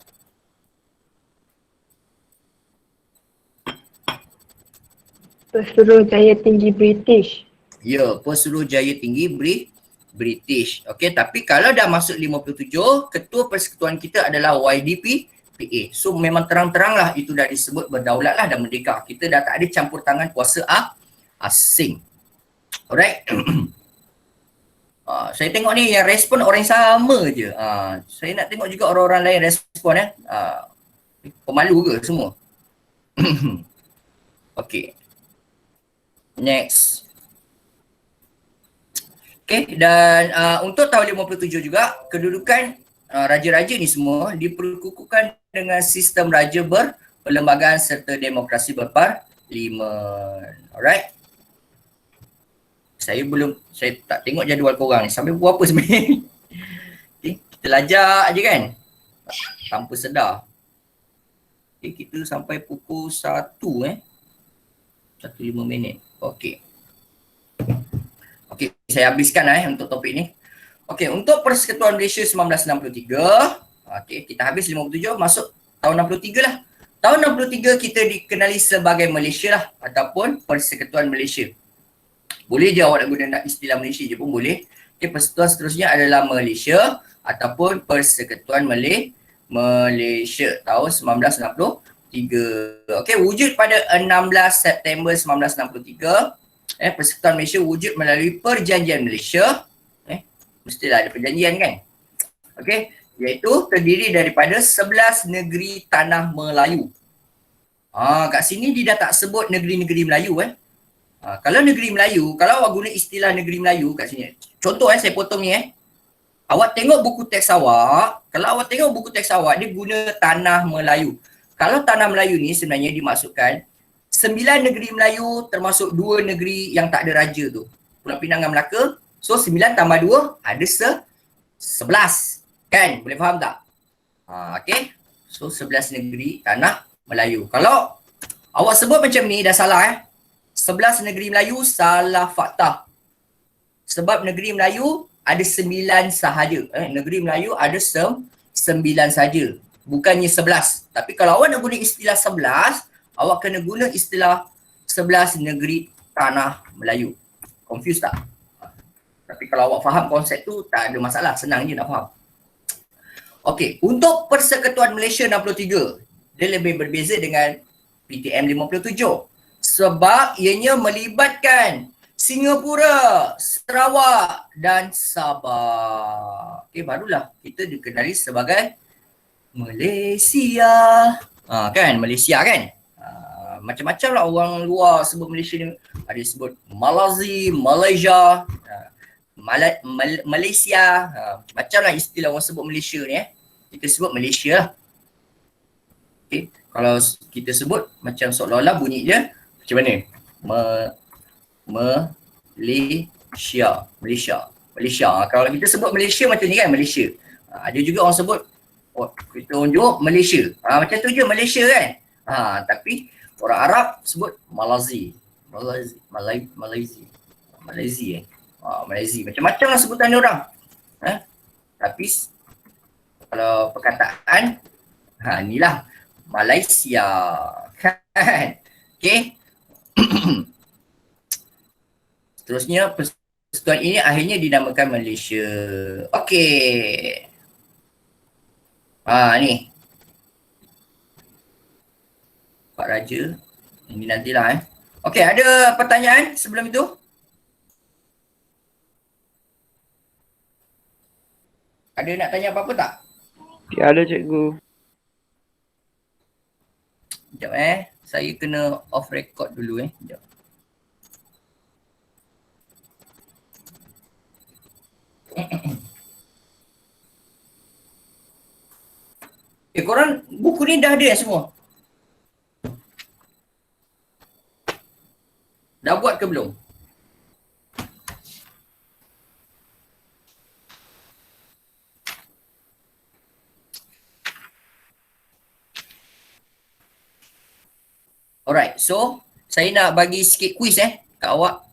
Pesuruhjaya Tinggi British. Ya, Pesuruhjaya Tinggi British. Okey, tapi kalau dah masuk 57, ketua persekutuan kita adalah YDPA. So memang terang-terang lah itu dah disebut berdaulat lah dan merdeka. Kita dah tak ada campur tangan kuasa asing. Alright. Saya tengok ni yang respon orang yang sama je. Saya nak tengok juga orang-orang lain respon pemalu ke semua? Okey. Next. Okay, dan untuk tahun 57 juga, kedudukan raja-raja ni semua diperkukuhkan dengan sistem raja berperlembagaan serta demokrasi berparlimen. Alright. Saya tak tengok jadual korang ni. Sampai pukul apa sebenarnya? Okay, kita lajak je kan? Tanpa sedar. Okay, kita sampai pukul 1 1:05. Okey. Okey, saya habiskan untuk topik ni. Okey, untuk Persekutuan Malaysia 1963, okey, kita habis 57 masuk tahun 63 lah. Tahun 63 kita dikenali sebagai Malaysia lah ataupun Persekutuan Malaysia. Boleh je awak nak guna istilah Malaysia je pun boleh. Okey, persekutuan seterusnya adalah Malaysia ataupun Persekutuan Malaysia tahun 1963. Okey, wujud pada 16 September 1963. Persekutuan Malaysia wujud melalui Perjanjian Malaysia. Mestilah ada perjanjian kan? Okey, iaitu terdiri daripada 11 negeri tanah Melayu. Kat sini dia dah tak sebut negeri-negeri Melayu kalau negeri Melayu, kalau awak guna istilah negeri Melayu kat sini. Contoh saya potong ni Awak tengok buku teks awak, kalau awak tengok buku teks awak dia guna tanah Melayu. Kalau tanah Melayu ni sebenarnya dimaksudkan 9 negeri Melayu termasuk 2 negeri yang tak ada raja tu. Pulau Pinang dan Melaka. So 9 tambah 2 ada 11. Kan? Boleh faham tak? Okay. So 11 negeri tanah Melayu. Kalau awak sebut macam ni dah salah 11 negeri Melayu salah fakta. Sebab negeri Melayu ada 9 sahaja. Negeri Melayu ada 9 sahaja. Bukannya 11. Tapi kalau awak nak guna istilah 11, awak kena guna istilah 11 negeri tanah Melayu. Confuse tak? Tapi kalau awak faham konsep tu, tak ada masalah. Senang je nak faham. Okey, untuk Persekutuan Malaysia 63, dia lebih berbeza dengan PTM 57. Sebab ianya melibatkan Singapura, Sarawak dan Sabah. Okey, barulah kita dikenali sebagai Malaysia. Kan Malaysia kan? Macam-macam lah orang luar sebut Malaysia ni. Ada sebut Malaysia, Malaysia. Macam lah istilah orang sebut Malaysia ni Kita sebut Malaysia lah. Okay. Kalau kita sebut macam seolah-olah bunyi dia macam mana? Malaysia. Kalau kita sebut Malaysia macam ni kan, Malaysia. Ada juga orang sebut kita orang Johor Malaysia. Macam tu je Malaysia kan. Tapi orang Arab sebut Malaysia. Macam-macam lah sebutan dia orang. Tapi kalau perkataan inilah Malaysia kan. Okey. Seterusnya persekutuan ini akhirnya dinamakan Malaysia. Okey. Ni. Pak Raja. Ini nantilah Okey, ada pertanyaan sebelum itu? Ada nak tanya apa-apa tak? Tiada cikgu. Sekejap saya kena off record dulu Sekejap. Korang buku ni dah ada semua? Dah buat ke belum? Alright, so saya nak bagi sikit quiz kat awak.